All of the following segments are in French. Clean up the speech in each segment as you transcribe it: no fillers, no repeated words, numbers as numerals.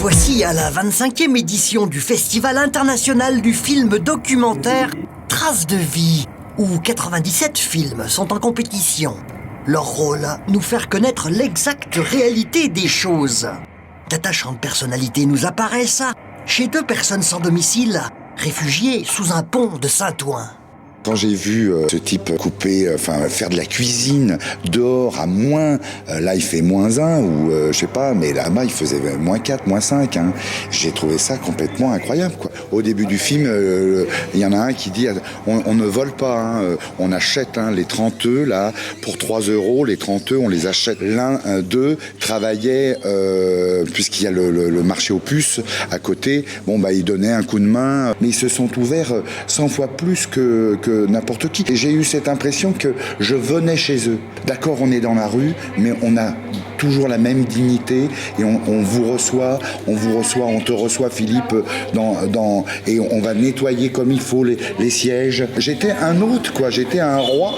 voici à la 25e édition du Festival international du film documentaire Traces de vie, où 97 films sont en compétition. Leur rôle, nous faire connaître l'exacte réalité des choses. D'attachantes personnalités nous apparaissent chez deux personnes sans domicile, réfugiées sous un pont de Saint-Ouen. Quand j'ai vu ce type faire de la cuisine dehors à moins, là il fait -1 ou je sais pas, mais là-bas il faisait -4, -5. Hein. J'ai trouvé ça complètement incroyable, quoi. Au début du film, il y en a un qui dit on ne vole pas, hein, on achète les 30 œufs là pour 3 €. Les 30 œufs on les achète. L'un d'eux travaillait puisqu'il y a le marché aux puces à côté. Bon il donnait un coup de main, mais ils se sont ouverts 100 fois plus que n'importe qui. Et j'ai eu cette impression que je venais chez eux. D'accord, on est dans la rue, mais on a toujours la même dignité et on vous reçoit, on te reçoit Philippe, et on va nettoyer comme il faut les sièges. J'étais un hôte, quoi, j'étais un roi.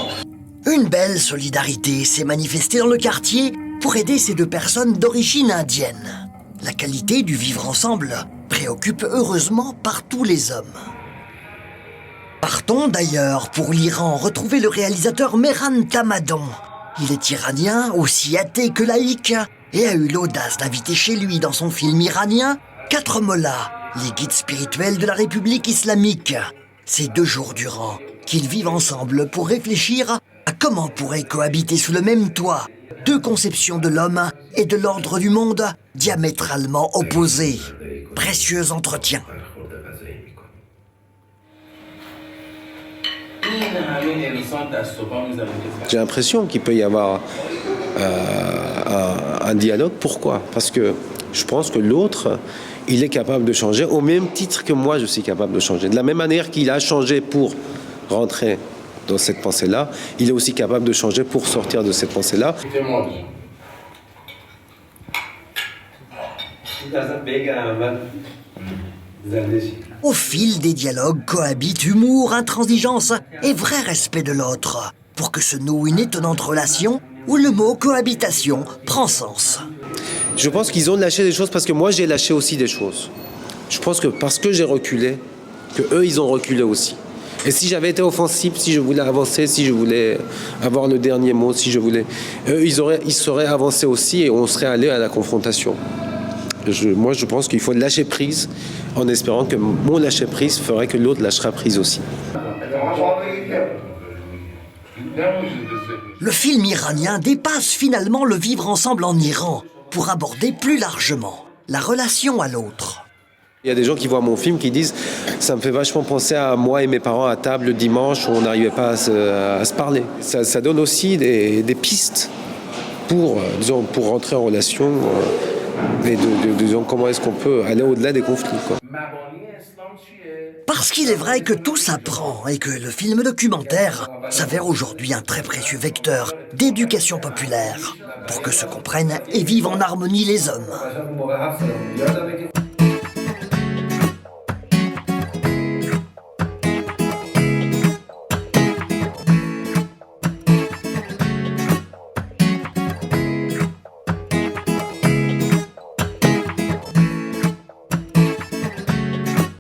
Une belle solidarité s'est manifestée dans le quartier pour aider ces deux personnes d'origine indienne. La qualité du vivre ensemble préoccupe heureusement partout les hommes. Partons d'ailleurs pour l'Iran retrouver le réalisateur Mehran Tamadon. Il est iranien, aussi athée que laïque, et a eu l'audace d'inviter chez lui dans son film iranien 4 mollahs, les guides spirituels de la République islamique. C'est 2 jours durant qu'ils vivent ensemble pour réfléchir à comment pourraient cohabiter sous le même toit 2 conceptions de l'homme et de l'ordre du monde diamétralement opposées. Précieux entretien. J'ai l'impression qu'il peut y avoir un dialogue. Pourquoi ? Parce que je pense que l'autre, il est capable de changer au même titre que moi, je suis capable de changer. De la même manière qu'il a changé pour rentrer dans cette pensée-là, il est aussi capable de changer pour sortir de cette pensée-là. Au fil des dialogues cohabitent humour, intransigeance et vrai respect de l'autre, pour que se noue une étonnante relation où le mot cohabitation prend sens. Je pense qu'ils ont lâché des choses parce que moi j'ai lâché aussi des choses. Je pense que parce que j'ai reculé, que eux ils ont reculé aussi. Et si j'avais été offensif, si je voulais avancer, si je voulais avoir le dernier mot, si je voulais, eux ils seraient avancés aussi et on serait allé à la confrontation. Moi, je pense qu'il faut lâcher prise en espérant que mon lâcher prise ferait que l'autre lâchera prise aussi. Le film iranien dépasse finalement le vivre ensemble en Iran pour aborder plus largement la relation à l'autre. Il y a des gens qui voient mon film qui disent « ça me fait vachement penser à moi et mes parents à table le dimanche où on n'arrivait pas à se parler ». Ça donne aussi des pistes pour rentrer en relation. Et de comment est-ce qu'on peut aller au-delà des conflits, quoi. Parce qu'il est vrai que tout s'apprend et que le film documentaire s'avère aujourd'hui un très précieux vecteur d'éducation populaire pour que se comprennent et vivent en harmonie les hommes.